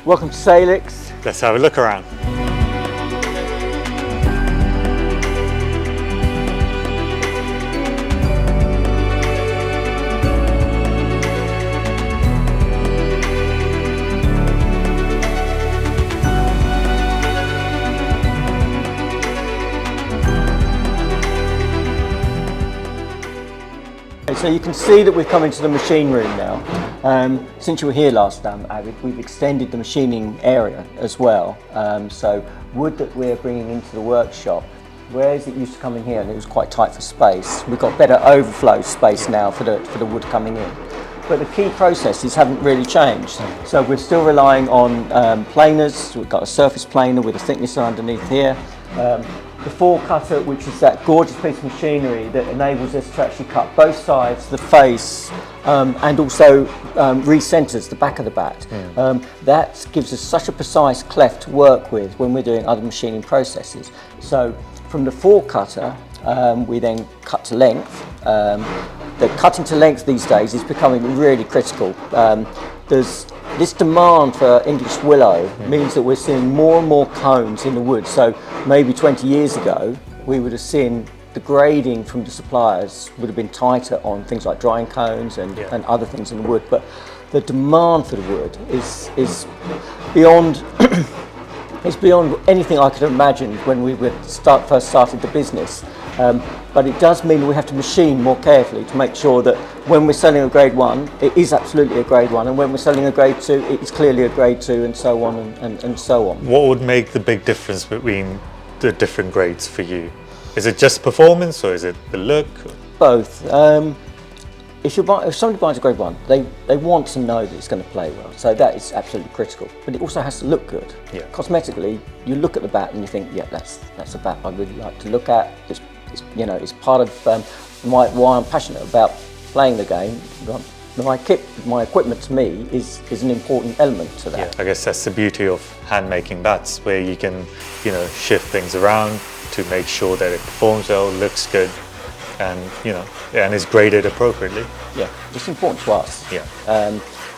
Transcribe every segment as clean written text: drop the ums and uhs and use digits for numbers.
Welcome to Salix. Let's have a look around. So you can see that we've come into the machine room now. Since you were here last time, we've extended the machining area as well. So wood that we're bringing into the workshop, whereas it used to come in here and it was quite tight for space, we've got better overflow space now for the wood coming in. But the key processes haven't really changed. So we're still relying on planers. We've got a surface planer with a thicknesser underneath here. The fore cutter, which is that gorgeous piece of machinery that enables us to actually cut both sides, the face, and also recenters the back of the bat. That gives us such a precise cleft to work with when we're doing other machining processes. So from the fore cutter, we then cut to length. The cutting to length these days is becoming really critical. There's this demand for English willow means that we're seeing more and more cones in the wood. So maybe 20 years ago, we would have seen the grading from the suppliers would have been tighter on things like drying cones and other things in the wood. But the demand for the wood is beyond it's beyond anything I could imagine when we first started the business. But it does mean we have to machine more carefully to make sure that when we're selling a grade 1, it is absolutely a grade 1, and when we're selling a grade 2, it's clearly a grade 2, and so on and so on. What would make the big difference between the different grades for you? Is it just performance, or is it the look? Both. If somebody buys a grade 1, they want to know that it's going to play well, so that is absolutely critical. But it also has to look good. Yeah. Cosmetically, you look at the bat and you think, yeah, that's a bat I really like to look at. It's part of why I'm passionate about playing the game. My equipment to me is an important element to that. Yeah, I guess that's the beauty of hand making bats, where you can, shift things around to make sure that it performs well, looks good, and and is graded appropriately. Yeah, it's important to us. Yeah.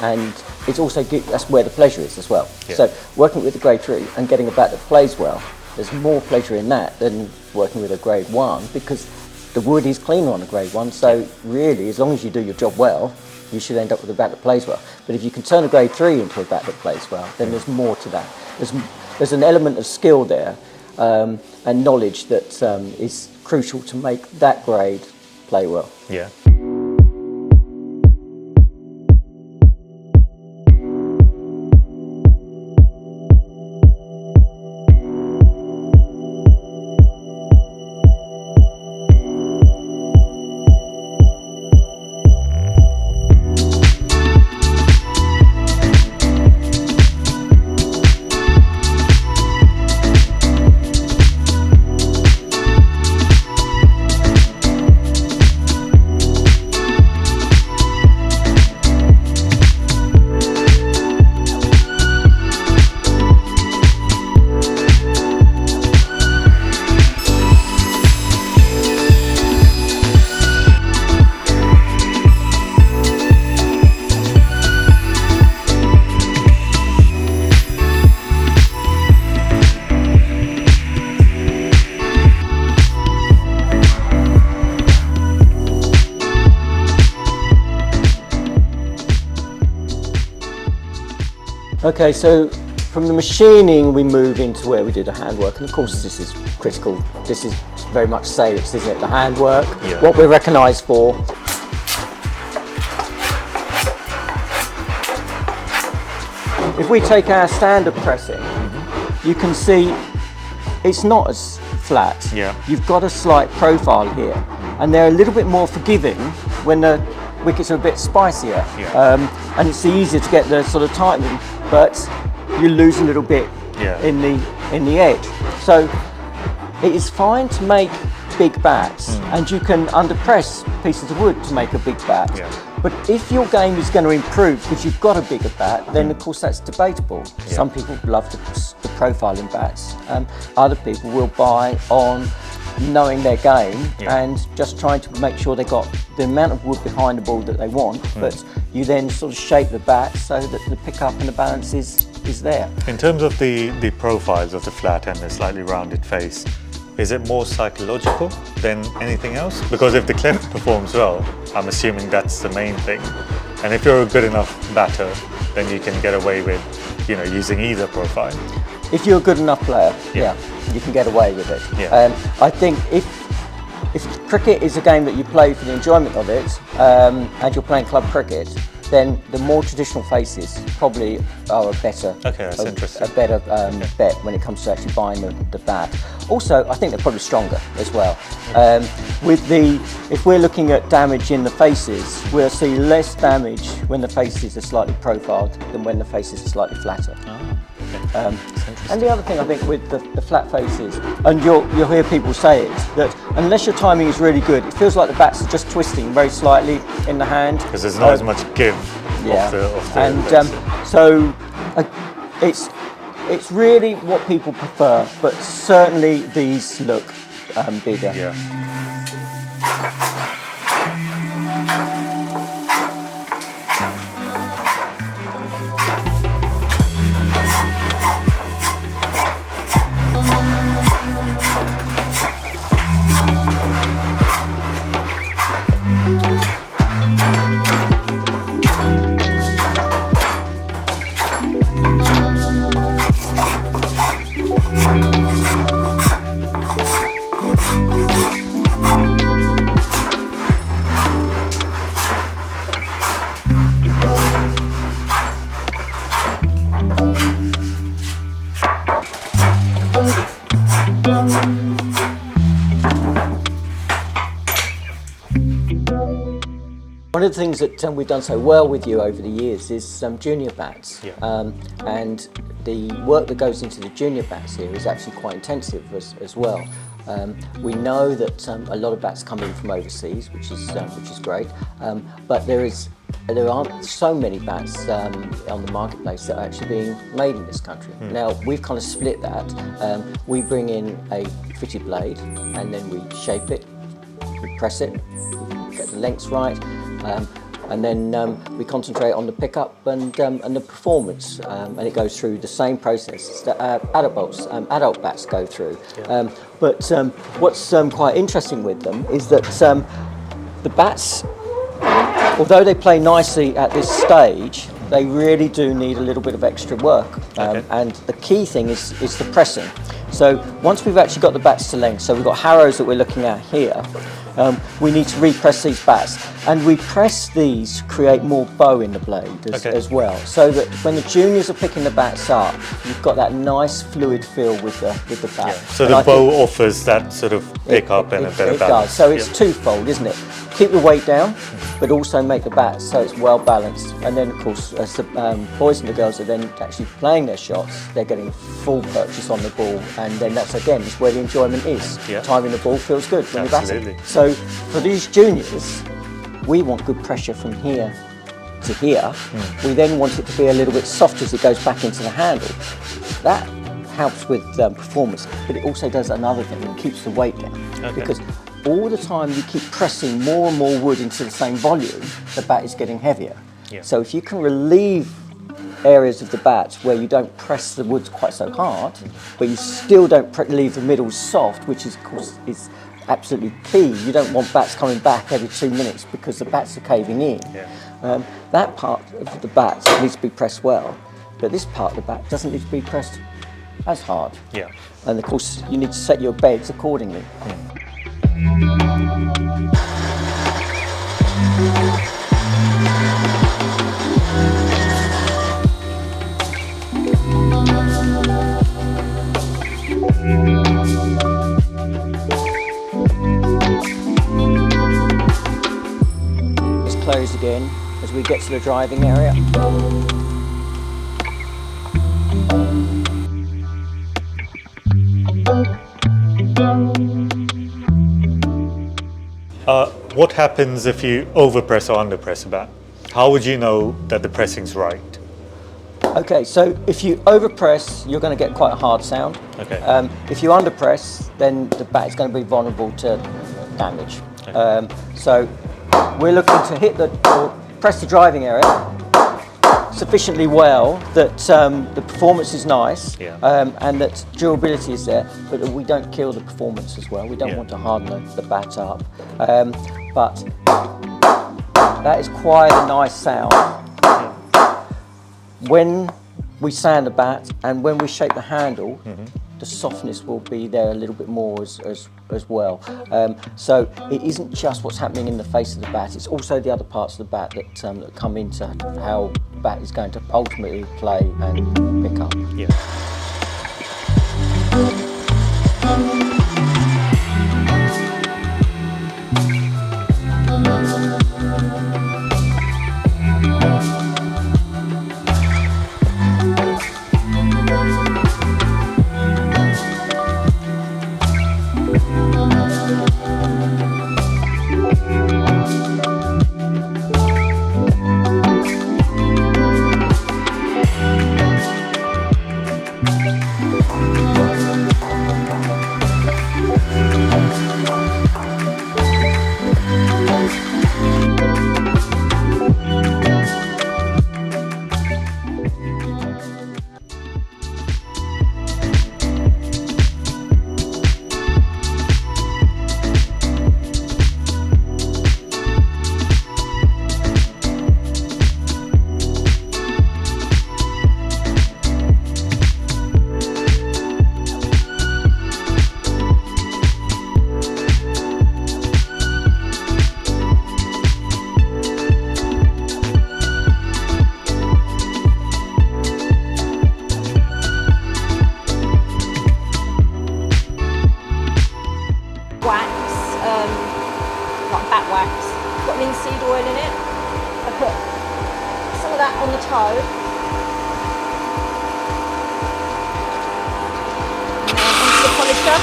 And it's also that's where the pleasure is as well. Yeah. So working with the grade 3 and getting a bat that plays well, there's more pleasure in that than working with a grade 1, because the wood is cleaner on a grade 1. So really, as long as you do your job well, you should end up with a bat that plays well. But if you can turn a grade 3 into a bat that plays well, then there's more to that. There's an element of skill there and knowledge that is crucial to make that grade play well. Yeah. Okay, so from the machining we move into where we do the handwork, and of course this is critical. This is very much Salix, isn't it? The handwork, what we're recognised for. If we take our standard pressing, you can see it's not as flat. Yeah. You've got a slight profile here, and they're a little bit more forgiving when the wickets are a bit spicier. Yeah. And it's easier to get the sort of tightening, but you lose a little bit in the edge. So it is fine to make big bats, and you can underpress pieces of wood to make a big bat. Yeah. But if your game is going to improve because you've got a bigger bat, then of course that's debatable. Yeah. Some people love the profile in bats. Other people will buy on knowing their game Yeah. and just trying to make sure they got the amount of wood behind the ball that they want, but you then sort of shape the bat so that the pickup and the balance is there. In terms of the profiles of the flat and the slightly rounded face, is it more psychological than anything else? Because if the clef performs well, I'm assuming that's the main thing. And if you're a good enough batter, then you can get away with, using either profile. If you're a good enough player, Yeah. you can get away with it. Yeah. I think if cricket is a game that you play for the enjoyment of it, and you're playing club cricket, then the more traditional faces probably are a better, Okay, that's interesting. a better bet when it comes to actually buying the bat. Also, I think they're probably stronger as well. If we're looking at damage in the faces, we'll see less damage when the faces are slightly profiled than when the faces are slightly flatter. And the other thing I think with the flat faces, and you'll hear people say it, that unless your timing is really good, it feels like the bats are just twisting very slightly in the hand. Because there's not as much give Yeah, off the and face. so it's really what people prefer, but certainly these look bigger. Yeah. One of the things that we've done so well with you over the years is junior bats, Yeah. and the work that goes into the junior bats here is actually quite intensive as well. We know that a lot of bats come in from overseas, which is great, but there aren't so many bats on the marketplace that are actually being made in this country. Now we've kind of split that. We bring in a fitted blade and then we shape it, we press it, we get the lengths right, and then we concentrate on the pickup and the performance, and it goes through the same process that adult bats go through. Yeah. But what's quite interesting with them is that the bats, although they play nicely at this stage, they really do need a little bit of extra work. Okay. And the key thing is the pressing. So once we've actually got the bats to length, so we've got Harrows that we're looking at here, we need to repress these bats. And we press these to create more bow in the blade as well. So that when the juniors are picking the bats up, you've got that nice fluid feel with the bat. Yeah. So And the I bow think offers that sort of pickup and a better it balance. does. So it's Yeah. twofold, isn't it? Keep the weight down, but also make the bat so it's well balanced. And then, of course, as the boys and the girls are then actually playing their shots, they're getting full purchase on the ball, and then that's where the enjoyment is. Yeah. Timing the ball feels good when you're Absolutely. batting. So for these juniors, we want good pressure from here to here. We then want it to be a little bit soft as it goes back into the handle. That helps with performance, but it also does another thing, it keeps the weight down. Okay. Because all the time you keep pressing more and more wood into the same volume, the bat is getting heavier. Yeah. So if you can relieve areas of the bat where you don't press the wood quite so hard, but you still don't leave the middle soft, which is, of course, is absolutely key. You don't want bats coming back every 2 minutes because the bats are caving in. Yeah. That part of the bat needs to be pressed well, but this part of the bat doesn't need to be pressed as hard. Yeah. And of course, you need to set your beds accordingly. Let's close again as we get to the driving area. What happens if you overpress or underpress a bat? How would you know that the pressing's right? Okay, so if you overpress, you're going to get quite a hard sound. Okay. If you underpress, then the bat is going to be vulnerable to damage. Okay. So we're looking to hit or press the driving area sufficiently well that the performance is nice, and that durability is there, but we don't kill the performance as well. We don't want to harden the bat up. But that is quite a nice sound. When we sand the bat and when we shape the handle, the softness will be there a little bit more as well. So it isn't just what's happening in the face of the bat, it's also the other parts of the bat that come into how the bat is going to ultimately play and pick up. Yeah. Like bat wax, got linseed oil in it. I put some of that on the toe, and then onto the polisher.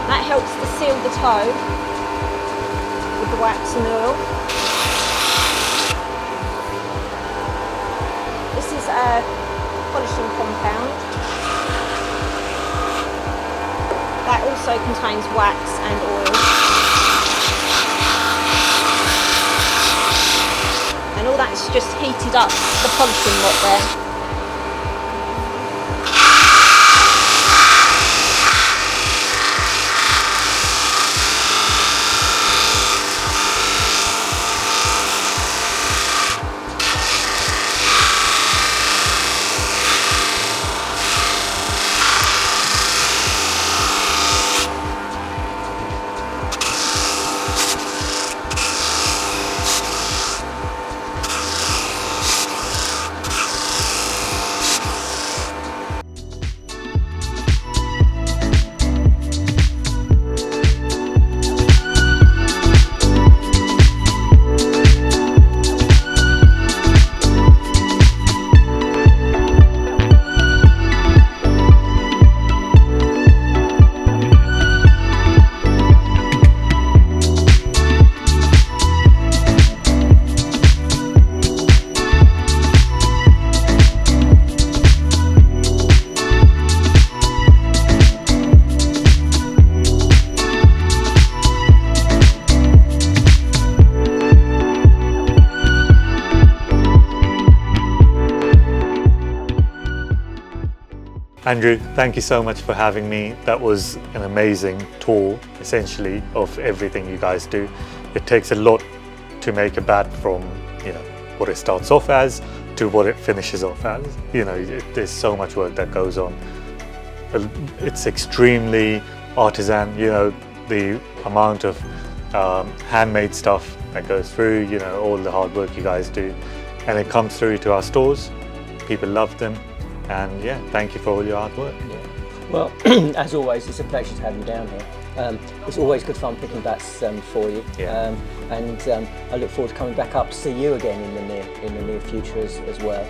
That helps to seal the toe with the wax and oil. This is a polishing compound. That also contains wax and oil. And all that's just heated up the polishing lot there. Andrew, thank you so much for having me. That was an amazing tour, essentially, of everything you guys do. It takes a lot to make a bat from, what it starts off as to what it finishes off as. There's so much work that goes on. It's extremely artisan, the amount of handmade stuff that goes through, all the hard work you guys do. And it comes through to our stores. People love them. And yeah, thank you for all your hard work. Yeah. Well, as always, it's a pleasure to have you down here. It's always good fun picking bats for you. Yeah. And I look forward to coming back up to see you again in the near future as well.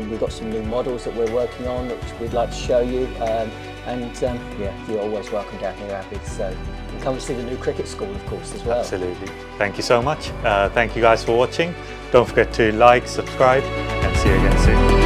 We've got some new models that we're working on which we'd like to show you. Yeah, you're always welcome down here, Abid. So come and see the new cricket school, of course, as well. Absolutely. Thank you so much. Thank you guys for watching. Don't forget to like, subscribe, and see you again soon.